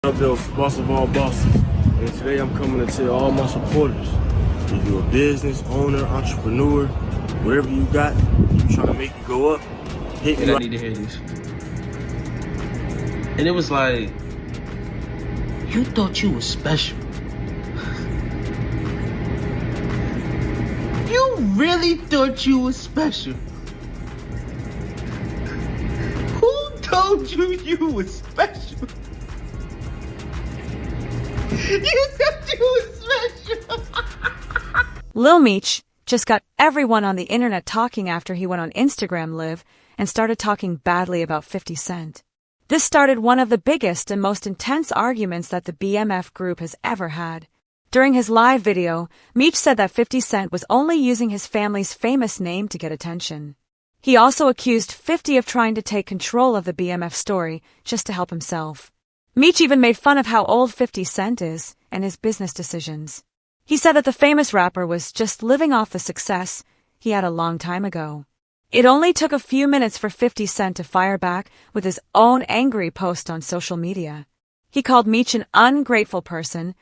Up there with boss of all bosses, and today I'm coming to tell all my supporters, if you're a business owner, entrepreneur, whatever you got, you trying to make it go up, hit me. I need to hear these. And it was like, you thought you was special. You really thought you was special. Who told you you was special? You thought you was special. Lil Meech just got everyone on the internet talking after he went on Instagram Live and started talking badly about 50 Cent. This started one of the biggest and most intense arguments that the BMF group has ever had. During his live video, Meech said that 50 Cent was only using his family's famous name to get attention. He also accused 50 of trying to take control of the BMF story just to help himself. Meech even made fun of how old 50 Cent is and his business decisions. He said that the famous rapper was just living off the success he had a long time ago. It only took a few minutes for 50 Cent to fire back with his own angry post on social media. He called Meech an ungrateful person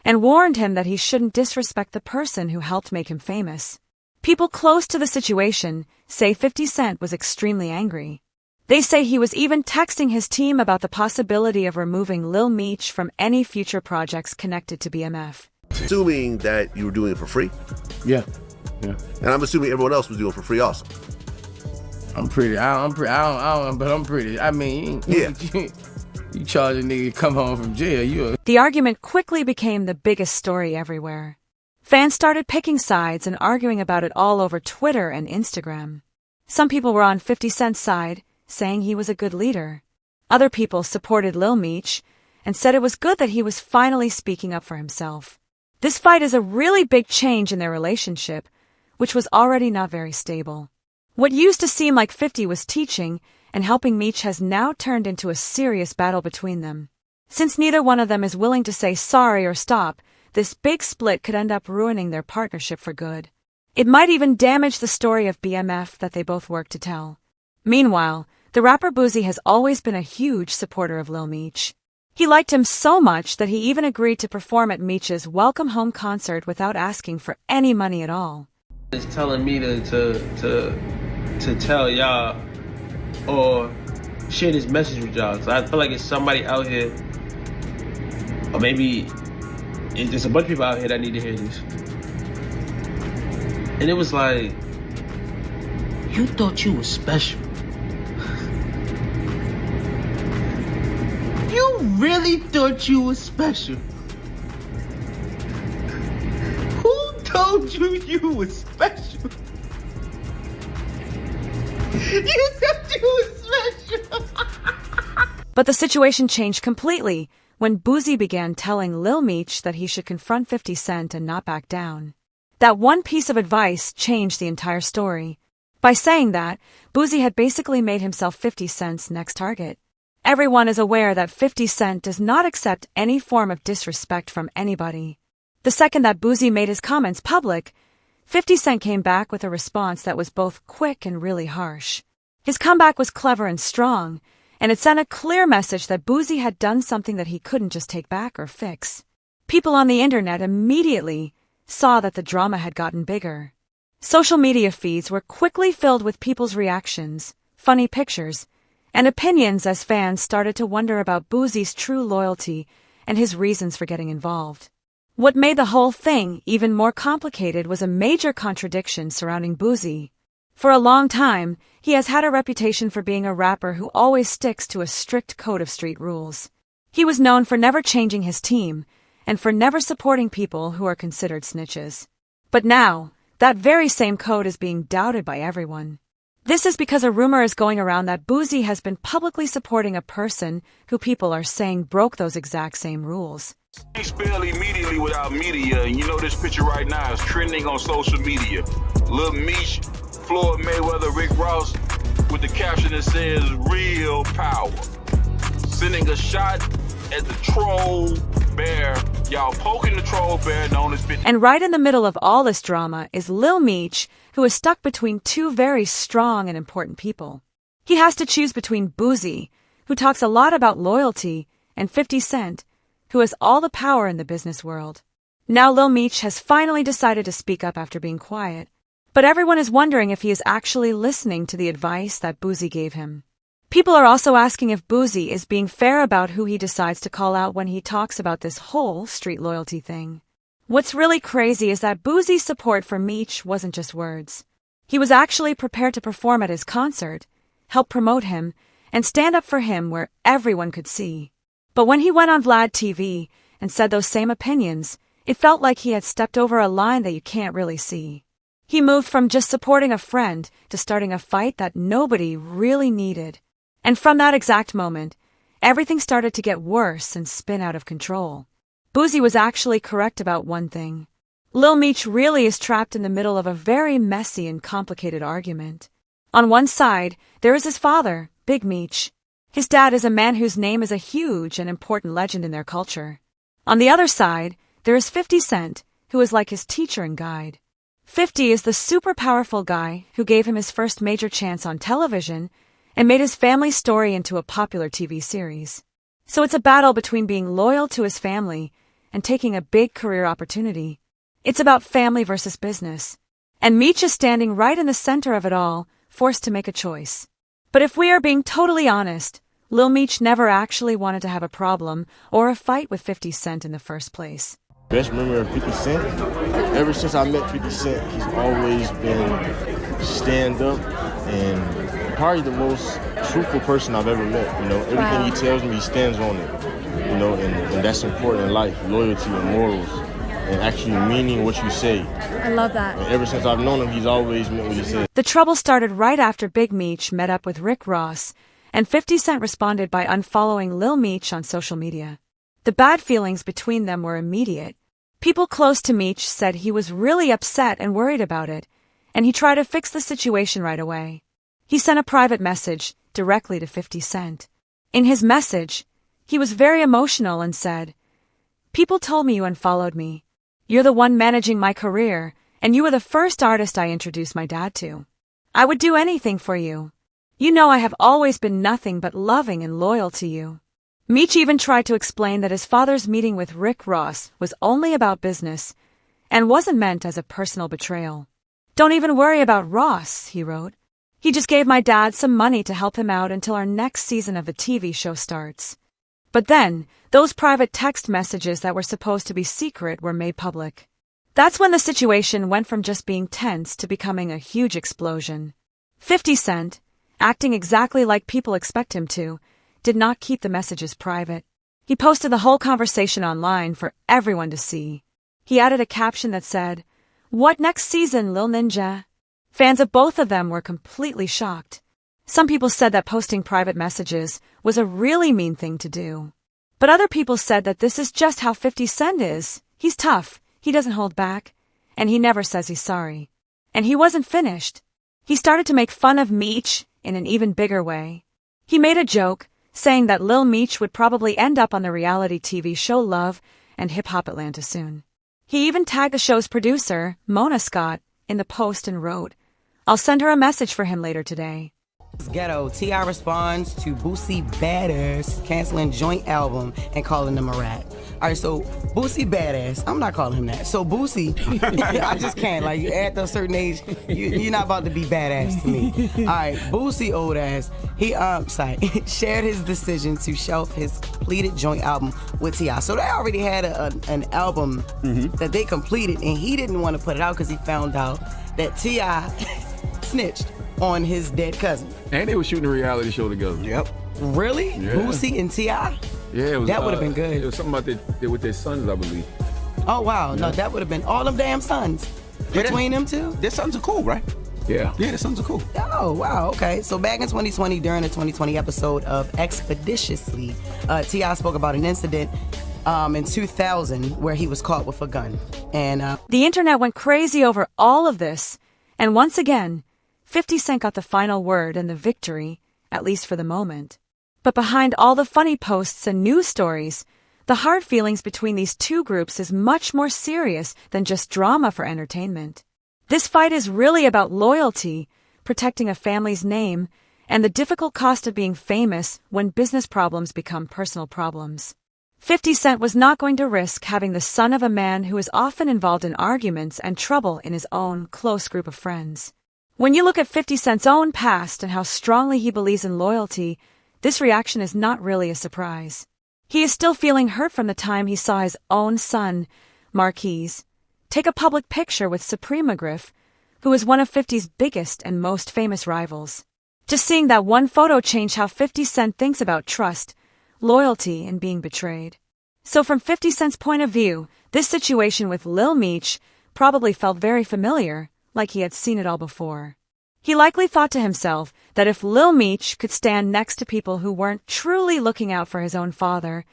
and warned him that he shouldn't disrespect the person who helped make him famous. People close to the situation say 50 Cent was extremely angry. They say he was even texting his team about the possibility of removing Lil Meech from any future projects connected to BMF. Assuming that you were doing it for free? Yeah. And I'm assuming everyone else was doing it for free also. I'm pretty. But I'm pretty. I mean, yeah. You charge a nigga to come home from jail, The argument quickly became the biggest story everywhere. Fans started picking sides and arguing about it all over Twitter and Instagram. Some people were on 50 Cent's side, saying he was a good leader. Other people supported Lil Meech and said it was good that he was finally speaking up for himself. This fight is a really big change in their relationship, which was already not very stable. What used to seem like 50 was teaching and helping Meech has now turned into a serious battle between them. Since neither one of them is willing to say sorry or stop, this big split could end up ruining their partnership for good. It might even damage the story of BMF that they both work to tell. Meanwhile, the rapper Boosie has always been a huge supporter of Lil Meech. He liked him so much that he even agreed to perform at Meech's Welcome Home concert without asking for any money at all. It's telling me to tell y'all or share this message with y'all. So I feel like it's somebody out here, or maybe there's a bunch of people out here that need to hear this. And it was like, you thought you was special. You really thought you was special. Who told you you was special? You thought you was special. But the situation changed completely when Boosie began telling Lil Meech that he should confront 50 Cent and not back down. That one piece of advice changed the entire story. By saying that, Boosie had basically made himself 50 Cent's next target. Everyone is aware that 50 Cent does not accept any form of disrespect from anybody. The second that Boosie made his comments public, 50 Cent came back with a response that was both quick and really harsh. His comeback was clever and strong, and it sent a clear message that Boosie had done something that he couldn't just take back or fix. People on the internet immediately saw that the drama had gotten bigger. Social media feeds were quickly filled with people's reactions, funny pictures, and opinions as fans started to wonder about Boosie's true loyalty and his reasons for getting involved. What made the whole thing even more complicated was a major contradiction surrounding Boosie. For a long time, he has had a reputation for being a rapper who always sticks to a strict code of street rules. He was known for never changing his team and for never supporting people who are considered snitches. But now, that very same code is being doubted by everyone. This is because a rumor is going around that Boosie has been publicly supporting a person who people are saying broke those exact same rules. He spelled immediately without media, and you know this picture right now is trending on social media. Lil Meech, Floyd Mayweather, Rick Ross, with the caption that says "Real Power." Sending a shot at the troll bear. Y'all poking the troll bear known as 50. And right in the middle of all this drama is Lil Meech, who is stuck between two very strong and important people. He has to choose between Boosie, who talks a lot about loyalty, and 50 Cent, who has all the power in the business world. Now Lil Meech has finally decided to speak up after being quiet, but everyone is wondering if he is actually listening to the advice that Boosie gave him. People are also asking if Boosie is being fair about who he decides to call out when he talks about this whole street loyalty thing. What's really crazy is that Boosie's support for Meech wasn't just words. He was actually prepared to perform at his concert, help promote him, and stand up for him where everyone could see. But when he went on Vlad TV and said those same opinions, it felt like he had stepped over a line that you can't really see. He moved from just supporting a friend to starting a fight that nobody really needed. And from that exact moment, everything started to get worse and spin out of control. Boosie was actually correct about one thing. Lil Meech really is trapped in the middle of a very messy and complicated argument. On one side, there is his father, Big Meech. His dad is a man whose name is a huge and important legend in their culture. On the other side, there is 50 Cent, who is like his teacher and guide. 50 is the super powerful guy who gave him his first major chance on television and made his family story into a popular TV series. So it's a battle between being loyal to his family and taking a big career opportunity. It's about family versus business. And Meech is standing right in the center of it all, forced to make a choice. But if we are being totally honest, Lil Meech never actually wanted to have a problem or a fight with 50 Cent in the first place. Best memory of 50 Cent? Ever since I met 50 Cent, he's always been stand up and probably the most truthful person I've ever met. You know, everything he tells me, he stands on it. You know, and that's important in life, loyalty and morals, and actually meaning what you say. I love that. And ever since I've known him, he's always meant what he said. The trouble started right after Big Meech met up with Rick Ross, and 50 Cent responded by unfollowing Lil Meech on social media. The bad feelings between them were immediate. People close to Meech said he was really upset and worried about it, and he tried to fix the situation right away. He sent a private message directly to 50 Cent. In his message, he was very emotional and said, "People told me you unfollowed me. You're the one managing my career, and you were the first artist I introduced my dad to. I would do anything for you. You know I have always been nothing but loving and loyal to you." Meech even tried to explain that his father's meeting with Rick Ross was only about business and wasn't meant as a personal betrayal. "Don't even worry about Ross," he wrote. "He just gave my dad some money to help him out until our next season of the TV show starts." But then, those private text messages that were supposed to be secret were made public. That's when the situation went from just being tense to becoming a huge explosion. 50 Cent, acting exactly like people expect him to, did not keep the messages private. He posted the whole conversation online for everyone to see. He added a caption that said, "What next season, Lil Ninja?" Fans of both of them were completely shocked. Some people said that posting private messages was a really mean thing to do. But other people said that this is just how 50 Cent is. He's tough, he doesn't hold back, and he never says he's sorry. And he wasn't finished. He started to make fun of Meech in an even bigger way. He made a joke, saying that Lil Meech would probably end up on the reality TV show Love and Hip Hop Atlanta soon. He even tagged the show's producer, Mona Scott, in the post and wrote, "I'll send her a message for him later today." Ghetto, T.I. responds to Boosie Badass canceling joint album and calling him a rat. All right, so Boosie Badass, I'm not calling him that. So Boosie, I just can't. Like, at a certain age, you're not about to be badass to me. All right, Boosie old ass, he shared his decision to shelf his completed joint album with T.I. So they already had an album that they completed, and he didn't want to put it out because he found out that T.I. snitched on his dead cousin. And they were shooting a reality show together. Yep. Really? Yeah. Boosie and T.I.? Yeah, it was. That would have been good. It was something about with their sons, I believe. Oh, wow. Yeah. No, that would have been all them damn sons. Between them two? Their sons are cool, right? Yeah. Yeah, their sons are cool. Oh, wow. Okay. So back in 2020, during the 2020 episode of Expeditiously, T.I. spoke about an incident in 2000 where he was caught with a gun. And the internet went crazy over all of this. And once again, 50 Cent got the final word and the victory, at least for the moment. But behind all the funny posts and news stories, the hard feelings between these two groups is much more serious than just drama for entertainment. This fight is really about loyalty, protecting a family's name, and the difficult cost of being famous when business problems become personal problems. 50 Cent was not going to risk having the son of a man who is often involved in arguments and trouble in his own close group of friends. When you look at 50 Cent's own past and how strongly he believes in loyalty, this reaction is not really a surprise. He is still feeling hurt from the time he saw his own son, Marquise, take a public picture with Supreme McGriff, who is one of 50's biggest and most famous rivals. Just seeing that one photo changed how 50 Cent thinks about trust, loyalty, and being betrayed. So from 50 Cent's point of view, this situation with Lil Meech probably felt very familiar, like he had seen it all before. He likely thought to himself that if Lil Meech could stand next to people who weren't truly looking out for his own father,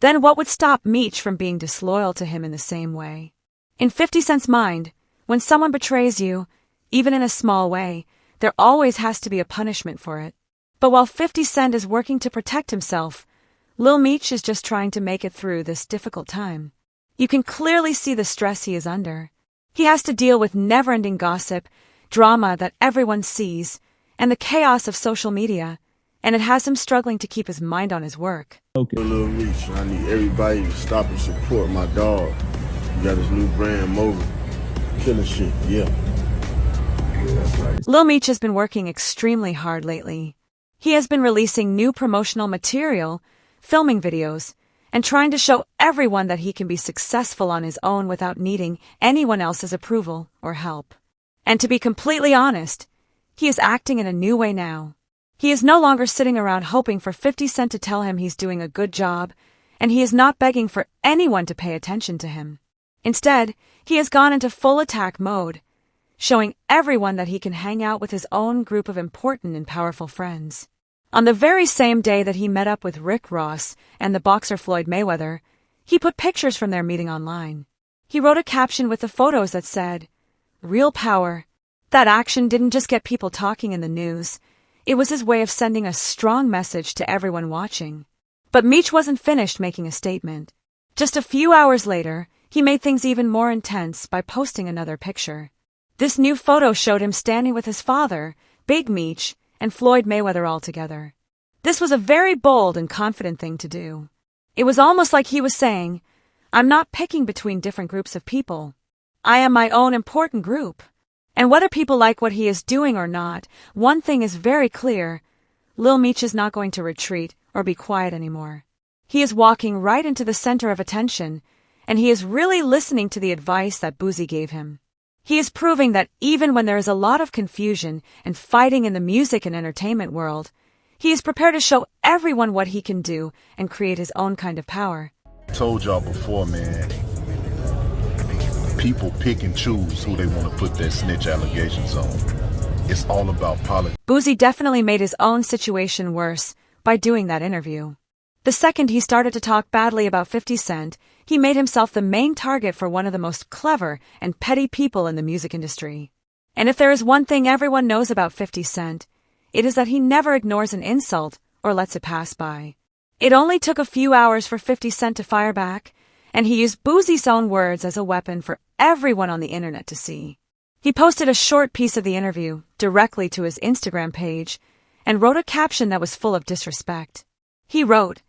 then what would stop Meech from being disloyal to him in the same way? In 50 Cent's mind, when someone betrays you, even in a small way, there always has to be a punishment for it. But while 50 Cent is working to protect himself, Lil Meech is just trying to make it through this difficult time. You can clearly see the stress he is under. He has to deal with never-ending gossip, drama that everyone sees, and the chaos of social media, and it has him struggling to keep his mind on his work. Lil Meech, I need everybody to stop and support my dog. He got his new brand, Mobile. Killing shit, yeah. Lil Meech has been working extremely hard lately. He has been releasing new promotional material, filming videos, and trying to show everyone that he can be successful on his own without needing anyone else's approval or help. And to be completely honest, he is acting in a new way now. He is no longer sitting around hoping for 50 Cent to tell him he's doing a good job, and he is not begging for anyone to pay attention to him. Instead, he has gone into full attack mode, showing everyone that he can hang out with his own group of important and powerful friends. On the very same day that he met up with Rick Ross and the boxer Floyd Mayweather, he put pictures from their meeting online. He wrote a caption with the photos that said, "Real power." That action didn't just get people talking in the news. It was his way of sending a strong message to everyone watching. But Meech wasn't finished making a statement. Just a few hours later, he made things even more intense by posting another picture. This new photo showed him standing with his father, Big Meech, and Floyd Mayweather all together. This was a very bold and confident thing to do. It was almost like he was saying, "I'm not picking between different groups of people. I am my own important group." And whether people like what he is doing or not, one thing is very clear: Lil Meech is not going to retreat or be quiet anymore. He is walking right into the center of attention, and he is really listening to the advice that Boosie gave him. He is proving that even when there is a lot of confusion and fighting in the music and entertainment world, he is prepared to show everyone what he can do and create his own kind of power. I told y'all before, man, people pick and choose who they want to put their snitch allegations on. It's all about politics. Boosie definitely made his own situation worse by doing that interview. The second he started to talk badly about 50 Cent, he made himself the main target for one of the most clever and petty people in the music industry. And if there is one thing everyone knows about 50 Cent, it is that he never ignores an insult or lets it pass by. It only took a few hours for 50 Cent to fire back, and he used Boosie's own words as a weapon for everyone on the internet to see. He posted a short piece of the interview directly to his Instagram page and wrote a caption that was full of disrespect. He wrote,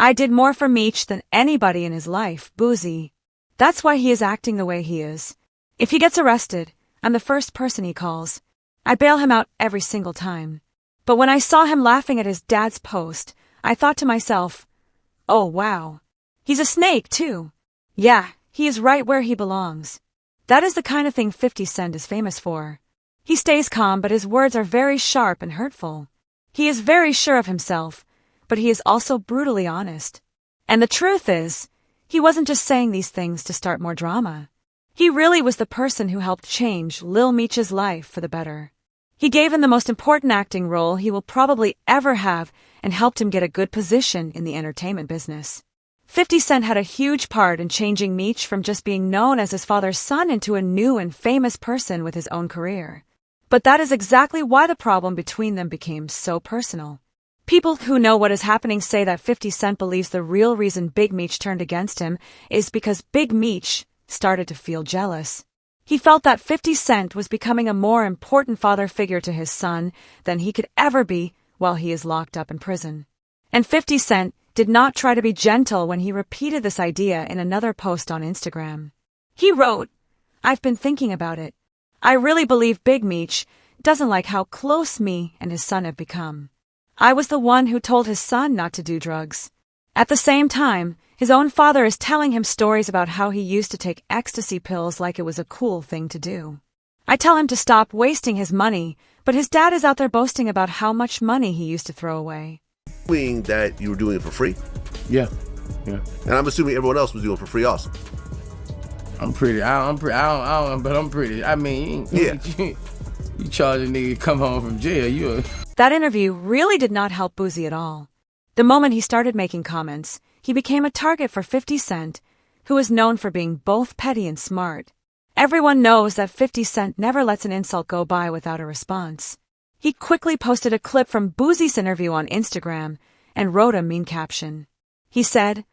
"I did more for Meech than anybody in his life, Boosie. That's why he is acting the way he is. If he gets arrested, I'm the first person he calls. I bail him out every single time. But when I saw him laughing at his dad's post, I thought to myself, oh wow. He's a snake too. Yeah, he is right where he belongs." That is the kind of thing 50 Cent is famous for. He stays calm, but his words are very sharp and hurtful. He is very sure of himself, but he is also brutally honest. And the truth is, he wasn't just saying these things to start more drama. He really was the person who helped change Lil Meech's life for the better. He gave him the most important acting role he will probably ever have and helped him get a good position in the entertainment business. 50 Cent had a huge part in changing Meech from just being known as his father's son into a new and famous person with his own career. But that is exactly why the problem between them became so personal. People who know what is happening say that 50 Cent believes the real reason Big Meech turned against him is because Big Meech started to feel jealous. He felt that 50 Cent was becoming a more important father figure to his son than he could ever be while he is locked up in prison. And 50 Cent did not try to be gentle when he repeated this idea in another post on Instagram. He wrote, "I've been thinking about it. I really believe Big Meech doesn't like how close me and his son have become. I was the one who told his son not to do drugs." At the same time, his own father is telling him stories about how he used to take ecstasy pills like it was a cool thing to do. I tell him to stop wasting his money, but his dad is out there boasting about how much money he used to throw away. Assuming that you were doing it for free, Yeah. and I'm assuming everyone else was doing it for free also. I'm pretty. I don't. But I'm pretty. I mean, you charge a nigga to come home from jail. That interview really did not help Boosie at all. The moment he started making comments, he became a target for 50 Cent, who is known for being both petty and smart. Everyone knows that 50 Cent never lets an insult go by without a response. He quickly posted a clip from Boosie's interview on Instagram and wrote a mean caption. He said,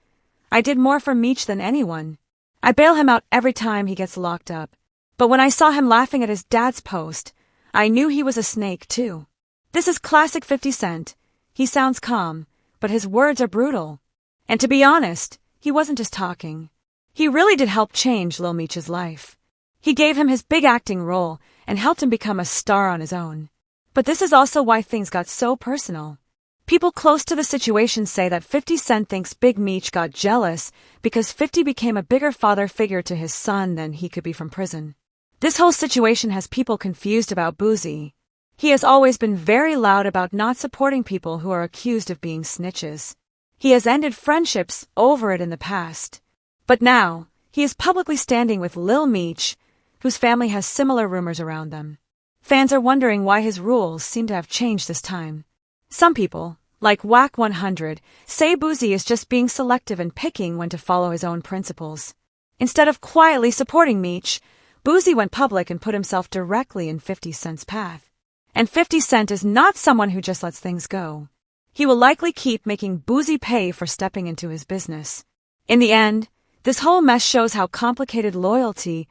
"I did more for Meech than anyone. I bail him out every time he gets locked up. But when I saw him laughing at his dad's post, I knew he was a snake too." This is classic 50 Cent. He sounds calm, but his words are brutal. And to be honest, he wasn't just talking. He really did help change Lil Meech's life. He gave him his big acting role and helped him become a star on his own. But this is also why things got so personal. People close to the situation say that 50 Cent thinks Big Meech got jealous because 50 became a bigger father figure to his son than he could be from prison. This whole situation has people confused about Boosie. He has always been very loud about not supporting people who are accused of being snitches. He has ended friendships over it in the past. But now, he is publicly standing with Lil Meech, whose family has similar rumors around them. Fans are wondering why his rules seem to have changed this time. Some people, like Whack 100, say Boosie is just being selective and picking when to follow his own principles. Instead of quietly supporting Meech, Boosie went public and put himself directly in 50 Cent's path. And 50 Cent is not someone who just lets things go. He will likely keep making Boosie pay for stepping into his business. In the end, this whole mess shows how complicated loyalty,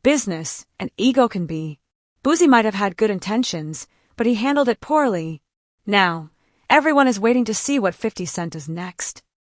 business, and ego can be. Boosie might have had good intentions, but he handled it poorly. Now, everyone is waiting to see what 50 Cent does next.